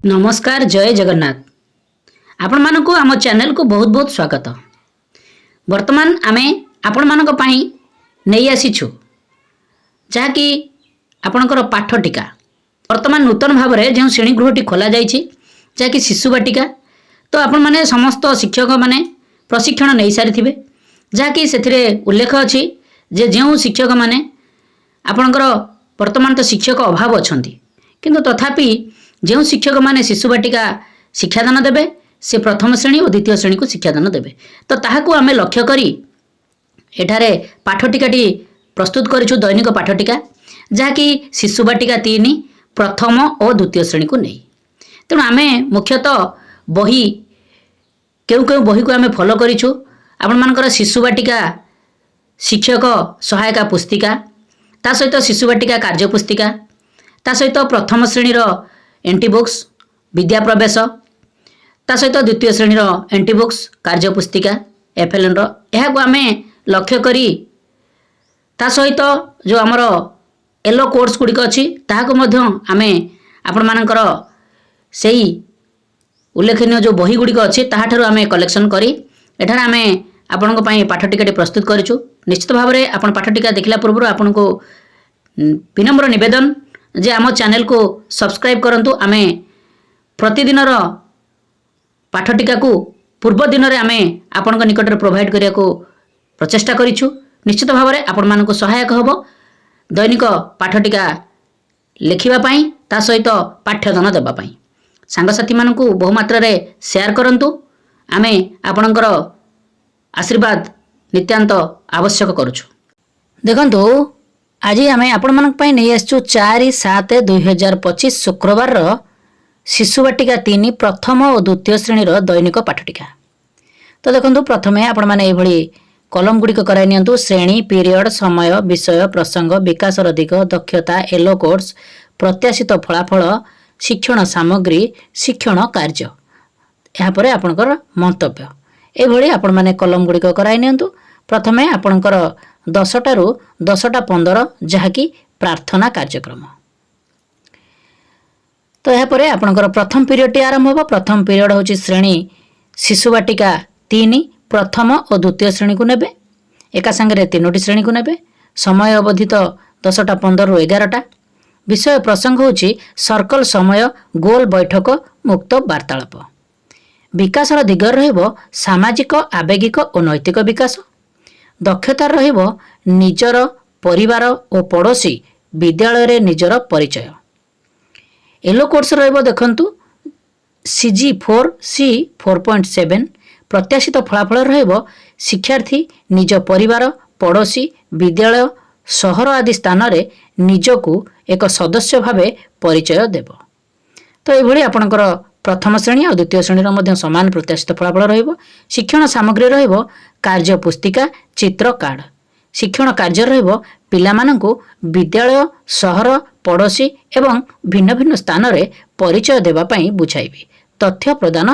नमस्कार जय जगन्नाथ आपण मानक आम चैनल को बहुत बहुत स्वागत। वर्तमान आमे आपण मानक पई नहीं आसीछु जहाँकि आपणकर पाठ टीका वर्तमान नूतन भाव में जो श्रेणी गृहटी खोल जहाँकि शिशु बाटिका तो आपण माने समस्त शिक्षक माने प्रशिक्षण नहीं सारी थे जहाँकि से उल्लेख अच्छी जे जो शिक्षक माने आपणकर वर्तमान तो शिक्षक अभाव अच्छा किंतु तथापि जो शिक्षक माने शिशु बाटिका शिक्षादान देवे से प्रथम श्रेणी और द्वितीय श्रेणी को शिक्षादान देवे तो ताहाकू आमे लक्ष्य करी एठारे पाठटिकाटी प्रस्तुत करिछु दैनिक पाठटिका जहाँकि शिशु बाटिका 3 प्रथम और द्वितीय श्रेणी को नहीं। तेणु आमे मुख्यतः बही केउ केउ बही को आमे फॉलो करिछु आपण मानकर शिशु बाटिका शिक्षक सहायता पुस्तिका ता सहित शिशु बाटिका कार्य पुस्तिका ता सहित प्रथम श्रेणी एंटी बुक्स विद्या प्रवेश ता सहित द्वितीय श्रेणी एंटी बुक्स कार्य पुस्तिका एफएलएन को आमे लक्ष्य करी ता सहित जो आमर येलो कोर्स गुड़िक अच्छी ताहाको मध्य आमे आपण मानकर सेही उल्लेखनीय जो बही गुड़िक अच्छी ताहाठारु आमे कलेक्शन करी एठार आमे आपनको पई पाठटिकाटी प्रस्तुत करिछु। निश्चित भाव में आपण पाठटिका देखला पूर्व आपनको विनम्र निवेदन जे आम चैनल को सब्सक्राइब करंतु आमे प्रतिदिन पाठटिका को पूर्व दिन में आमे आपण निकट में प्रोवाइड करिया को प्रचेष्टा करिछु। निश्चित भाव में आपण मानको सहायक हबो दैनिक पाठटिका लिखिबा पई ता सहित पाठ्यदान देबा पई सांगसाथी मानकू बहुमात्रा रे शेयर करंतु आमे आपणकर आशीर्वाद नित्यांत आवश्यक करुछु। देखंतु आज आम आपण मानक पई नहीं आसछु 4/7/2025 शुक्रवार शिशु बाटिका 3 प्रथम और द्वितीय श्रेणी दैनिक पाठटिका। तो देखंतु प्रथमे आपण माने ए भली कलम गुड़िक कराई नियंतु श्रेणी पीरियड समय विषय प्रसंग विकासर दिग दक्षता येलो कोर्स प्रत्याशित फलाफल शिक्षण सामग्री शिक्षण कार्य यापर आपणकर मंतव्य ए भली आपण माने कलम गुड़िक कराई नियंतु। प्रथमे आपणकर 10 रु 10:15 जहाँकि प्रार्थना कार्यक्रम। तो यापर आपणकर प्रथम पीरियड आरंभ हो। प्रथम पीरियड होची श्रेणी शिशु बाटिका 3 प्रथम और द्वितीय श्रेणी को नेबे एका संगे 3टी श्रेणी को नेबे समय अवधि तो 10:15 रु 11टा। विषय प्रसंग होची सर्कल समय गोल बैठक मुक्त वार्तालाप। विकासर दिग रहिबो सामाजिक आवेगिक और नैतिक विकास। दक्षता रहिबो निजर परिवार और पड़ोशी विद्यालय रे निजर परिचय। येलो कोर्स रहिबो देखंतु CG4C 4.7 प्रत्याशित फलाफल रहिबो शिक्षार्थी निज परिवार पड़ोशी विद्यालय सहर आदि स्थान रे निजकू एक सदस्य भावे परिचय देबो। तो एभली आपणकर प्रथम श्रेणी और द्वितीय श्रेणी मध्य समान प्रत्याशित फलाफल रहिबो। शिक्षण सामग्री रहिबो कार्य पुस्तिका चित्र कार्ड। शिक्षण कार्य रहिबो पिलामानंकु विद्यालय सहर पड़ोशी एवं भिन्न भिन्न स्थान रे परिचय देबा पई बुझाइबे तथ्य प्रदान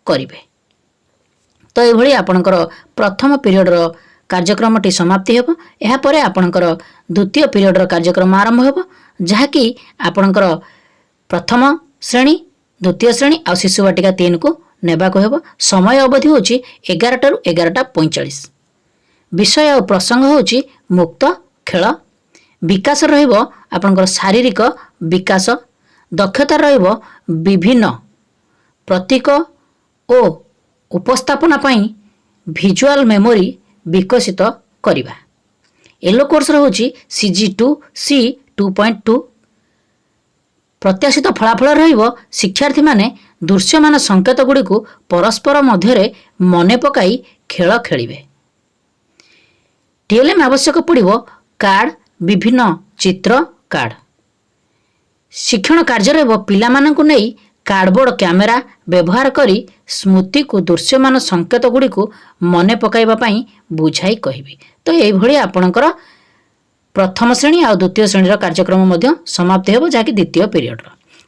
करिवे। तो एभली आपणकर प्रथम पीरियड रो कार्यक्रमटी समाप्ति हेबो। एहा परे आपणकर द्वितीय पीरियड रो कार्यक्रम आरंभ हेबो जहाँकि आपणकर प्रथम श्रेणी द्वितीय श्रेणी आ शिशु बाटिका 3 को नेबा को हेबो। समय अवधि होची 11 रु 11:45। विषय और प्रसंग होची मुक्त खेल। विकास रहिबो आपनकर शारीरिक विकास। दक्षता रहिबो विभिन्न प्रतीक ओ उपस्थापना पई विजुअल मेमोरी विकसित करिबा। येलो कोर्स होची CG2C 2.2 प्रत्याशित फलाफल रहिबो शिक्षार्थी माने दृश्यमान संकेत गुड़ी को परस्पर मध्य मने पकाई खेल खेलिबे। TLM आवश्यक पड़िबो कार्ड विभिन्न चित्र कार्ड। शिक्षण कार्य रहिबो पिलामानंकु नै कार्डबोर्ड कैमेरा व्यवहार करी स्मृति को दृश्यमान संकेत गुड़ी को मने पकाइबा पई बुझाई कहिबे। तो एई भली आपणकर प्रथम श्रेणी और द्वितीय श्रेणी कार्यक्रम मध्य समाप्ति हेबो जहाँकि द्वितीय पीरियड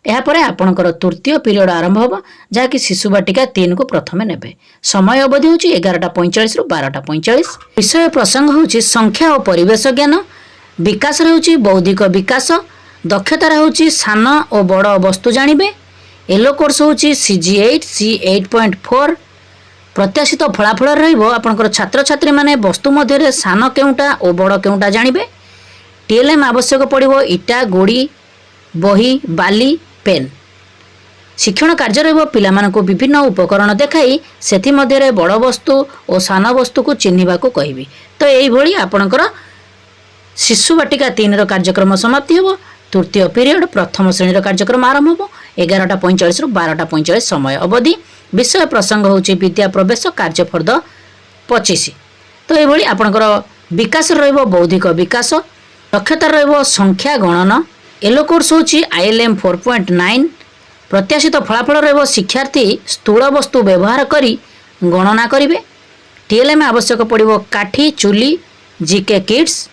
यापर आपणकर तृतीय पीरियड आरंभ हो जहाँकि शिशु बाटिका 3 को प्रथमे नेबे। समय अवधि होची 11:45 रु 12:45। विषय प्रसंग होची संख्या और परिवेश ज्ञान। विकास होची बौद्धिक विकास। दक्षता होची सान और बड़ वस्तु जानिबे। येलो कोर्स होची CG8 C8.4 प्रत्याशित फलाफल रहा छात्र छात्री माने वस्तु मध्य सान केउटा और बड़ केउटा जानिबे। TLM आवश्यक पड़ो इटा गोड़ी बही बाली पेन। शिक्षण कार्य रहिबो पिलामानंको विभिन्न उपकरण देखाई सेथि मध्यरे बड़ वस्तु और सान वस्तु को चिन्हिबा को कहिबी। तो एई भली आपणकर शिशु बाटिका 3 कार्यक्रम समाप्ति हेबो। तृतीय पीरियड प्रथम श्रेणी कार्यक्रम आरंभ हो 11:45 रु 12:45 समय अवधि। विषय प्रसंग होची विद्या प्रवेश कार्य फर्द 25। तो ये आपणकर विकास रहिबो बौद्धिक विकास, दक्षता रहिबो संख्या गणना। येलो कोर्स होची ILM 4.9 प्रत्याशित फलाफल रहिबो शिक्षार्थी स्थूल वस्तु व्यवहार करी गणना करिवे। TLM आवश्यक पड़िबो काठी चुली GK किड्स।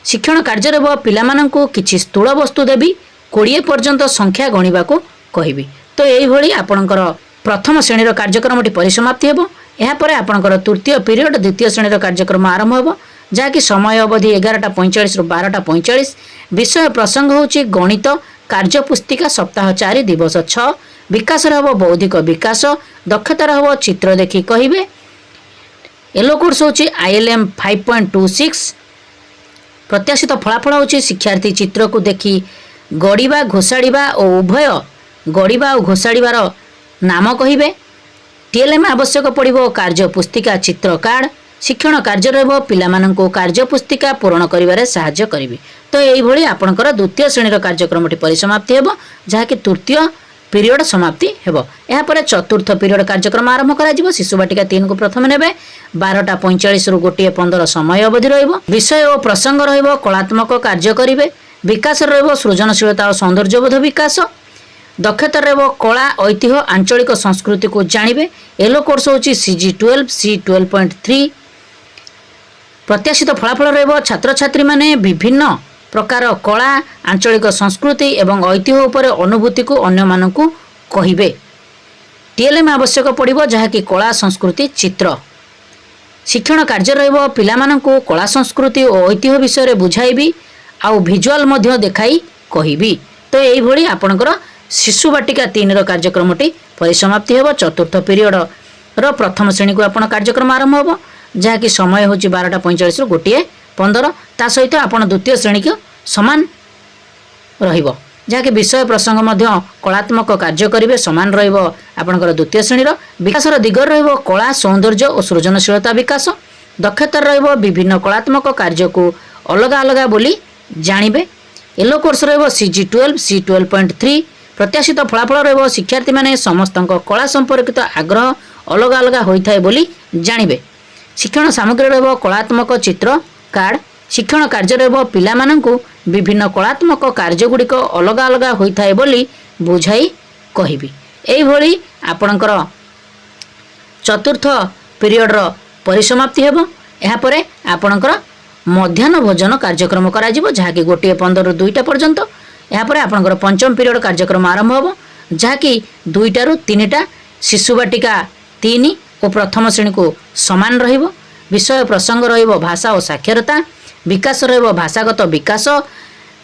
शिक्षण कार्य रहिबो पिलामानंको किछि स्थूल वस्तु देबी 20 पर्यंत संख्या गणिबा को कहिबी। तो एई भली आपणकर प्रथम श्रेणी कार्यक्रमटी परिसमाप्ति हेबो। एहा परे आपणकर तृतीय पीरियड द्वितीय श्रेणी कार्यक्रम आरंभ हेबो जहाँकि समय अवधि 11:45 रु 12:45। विषय प्रसंग होची गणित कार्य पुस्तिका सप्ताह 4 दिवस 6। विकास रहबो बौद्धिक विकास, दक्षता रहबो चित्र देखि कहिबे। येलो कोर्स होची ILM 5.26 प्रत्याशित फलाफल होची शिक्षार्थी चित्र को देखि गड़िबा घोषाड़िबा और उभय गड़िबा और घोषाड़िबार नाम कहिबे। TLM आवश्यक पड़िबो कार्य पुस्तिका चित्र कार्ड। शिक्षण कार्य रहिबो पिलामानंको कार्य पुस्तिका पूरण करिबारे सहाय्य करिवि। तो एई भली आपणकर द्वितीय श्रेणी कार्यक्रमटी परिसमाप्ति हेबो जहाँकि तृतीय पीरियड समाप्ति हेबो। एहा परे चतुर्थ पीरियड कार्यक्रम आरंभ करा जिवो। शिशु बाटिका 3 को प्रथम नेबे 12:45 रु 1:15 समय अवधि रहिबो। विषय और प्रसंग रहिबो कलात्मक कार्य करिवे। विकास रहिबो सृजनशीलता और सौंदर्यबोध विकास। दक्षता रहिबो कला ऐतिह्य आंचलिक संस्कृति को जानिबे। येलो कोर्स होची CG12 C12.3 प्रत्याशित फलाफल रहिबो छात्र छात्री माने विभिन्न प्रकार कला आंचलिक संस्कृति एवं ऐतिह्य उपरे अनुभूति को अन्य मानकु कहिबे। TLM आवश्यक पड़िबो जहाँकि कला संस्कृति चित्र। शिक्षण कार्य रहिबो पिलामानंकु कला संस्कृति और ऐतिह्य विषय बुझाइबी आउ भिजुआल मध्य देखाई कहिबी। तो एई भली आपणकर शिशु बाटिका 3 कार्यक्रमटी परिसमाप्ति हेबो। चतुर्थ पीरियड प्रथम श्रेणी को आपण कार्यक्रम आरंभ हेबो जहाँकि समय होची 12:45 रु 1:15। ता सहित आपण द्वितीय श्रेणी को समान रहिबो जहाँकि विषय प्रसंग मध्य कलात्मक कार्य करिवे समान रहिबो। आपणकर द्वितीय श्रेणीर विकासर दिगर रहिबो कला सौंदर्य और सृजनशीलता विकास। दक्षता रहिबो विभिन्न कलात्मक कार्य को अलग अलग बोली जानिबे। येलो कोर्स रहिबो CG12 C12.3 प्रत्याशित फलाफल रहिबो शिक्षार्थी माने समस्त कला संपर्कित आग्रह अलग अलग होइथाय बोली जानिबे। शिक्षण सामग्री रहिबो कलात्मक चित्र कार्ड। शिक्षण कार्य रहिबो पिलामानंकु विभिन्न कलात्मक कार्य गुड़िक अलग अलग होइथाय बोली बुझाई कहिबी। एई भली आपणकर चतुर्थ पीरियड परिसमाप्ति हेबो। एहा परे आपणकर मध्याह्न भोजन कार्यक्रम करा जिवो जहाँकि 1:15 रु 2टा पर्यंत। एहा परे आपणकर पंचम पीरियड कार्यक्रम आरंभ हेबो जहाँकि 2टा रु 3टा शिशु बाटिका 3 और प्रथम श्रेणी को समान रहिबो। विषय प्रसंग रहिबो भाषा और साक्षरता। विकास रहिबो भाषागत विकास।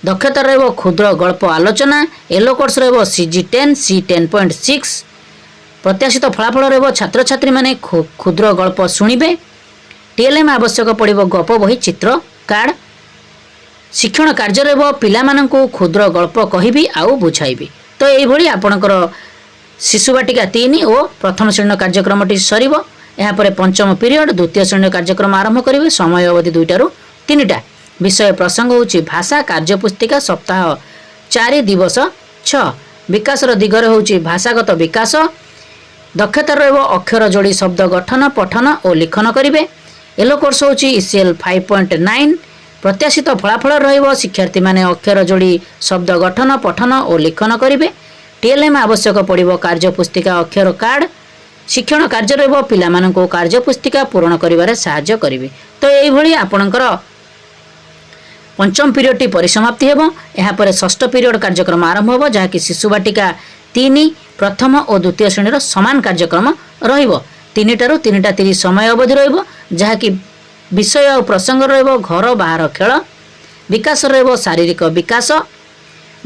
दक्षता रहिबो क्षुद्र गल्प आलोचना। येलो कोर्स रहिबो CG10 C10.6 प्रत्याशित फलाफल रहिबो छात्र छात्री माने क्षुद्र गल्प सुनिबे। TLM आवश्यक पड़िबो गप बही चित्र कार्ड। शिक्षण कार्य रहिबो पिलामानंकु क्षुद्र गल्प कहिबी आउ बुझाइबी। तो एई भली आपणकर शिशु बाटिका 3 और प्रथम श्रेणी कार्यक्रमटी सरिबो। एहा परे पंचम पीरियड द्वितीय श्रेणी कार्यक्रम आरंभ करिवे। समय अवधि 2टा रु 3टा। विषय प्रसंग होची भाषा कार्य पुस्तिका सप्ताह 4 दिवस 6। विकासर दिगरे होची भाषागत विकास। दक्षता रहिबो अक्षर जोड़ी शब्द गठन पठन और लिखन करिवे। येलो कोर्स होची ECL 5.9 प्रत्याशित फलाफल रहिबो शिक्षार्थी माने अक्षर जोड़ी शब्द गठन पठन और लिखन करिवे। TLM आवश्यक पड़िबो कार्य पुस्तिका अक्षर कार्ड। शिक्षण कार्य रहिबो पिलामानंको कार्य पुस्तिका पूरण करिवारे सहाय्य करिवे। तो एई भली आपणकर पंचम पीरियडटी परिसमाप्ति हेबो। एहा परे षष्ठ पीरियड कार्यक्रम आरंभ हेबो जहाँकि शिशु बाटिका 3 प्रथम और द्वितीय श्रेणीर समान कार्यक्रम रहिबो। 3टा रु 3:30 समय अवधि रहिबो जहाँकि विषय और प्रसंग रहिबो घर बाहर खेल। विकास रहिबो शारीरिक विकास।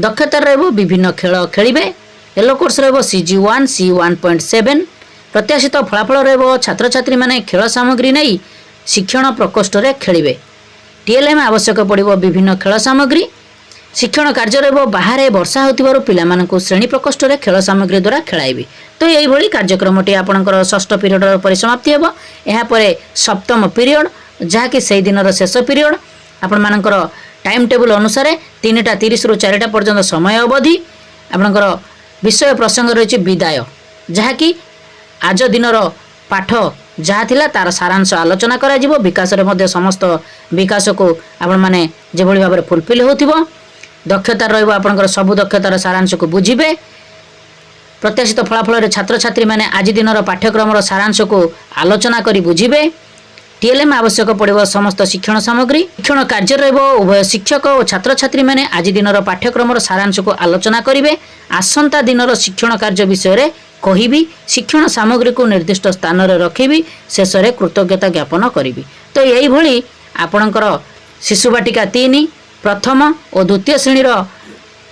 दक्षता रहिबो विभिन्न खेल खेलिबे। येलो कोर्स रहिबो CG1 C1.7 प्रत्याशित फलाफल रहिबो छात्र छात्री माने खेल सामग्री नहीं शिक्षण प्रकोष्ठ रे खेलिबे। TLM आवश्यक पड़िबो विभिन्न खेल सामग्री। शिक्षण कार्य रहिबो बाहर वर्षा होतिबारु पिलामानंकु श्रेणी प्रकोष्ठ रे खेल सामग्री द्वारा खेलाइबे। तो यही भली कार्यक्रमटी आपणकर षष्ठ पीरियड परिसमाप्ति हेबो। एहा परे सप्तम पीरियड जहाँकि से दिन शेष पीरियड आपण मानकर टाइम टेबल अनुसार 3:30 रु 4टा पर्यंत समय अवधि आपणकर विषय प्रसंग रही विदाय जहाँकि आज दिनर पाठ जहाँ थिला तार सारांश आलोचना करा जिवो। विकास रे मध्य समस्त विकास को आपण माने जेभली भाबरे फुलफिल होथिबो। दक्षता रहिबो आपणकर सब दक्षतार सारांश को बुझिबे। प्रत्याशित फलाफल रे छात्र छात्री माने आज दिनर पाठ्यक्रम सारांश को आलोचना करी बुझिबे। TLM आवश्यक पड़िबो समस्त शिक्षण सामग्री। शिक्षण कार्य रहिबो उभय शिक्षक और छात्र छात्री माने आज दिनर पाठ्यक्रम सारांश को आलोचना करिवे। आसंता दिनर शिक्षण कार्य विषय रे कहिबी। शिक्षण सामग्री को निर्दिष्ट स्थान रे रखिबी। शेष रे कृतज्ञता ज्ञापन करिबी। तो यही भली आपणकर शिशु बाटिका 3 प्रथम और द्वितीय श्रेणी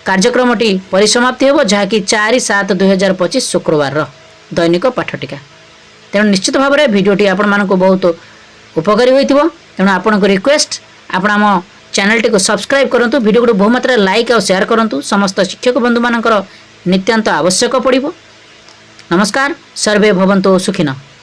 कार्यक्रमटी परिसमाप्ति हेबो जहाँकि 4/7/2025 शुक्रवार दैनिक पाठटिका। तेणु निश्चित भाव में भिडटी आपण मानक बहुत उपकारी होइतिबो। तेणु आपण को रिक्वेस्ट आपण आम चैनल टी को सब्सक्राइब करंतु। वीडियो को बहु मात्रा लाइक और शेयर करंतु। समस्त शिक्षक बंधु मानकर नित्यांत आवश्यक पड़िबो। नमस्कार। सर्वे भवन्तु सुखिनः।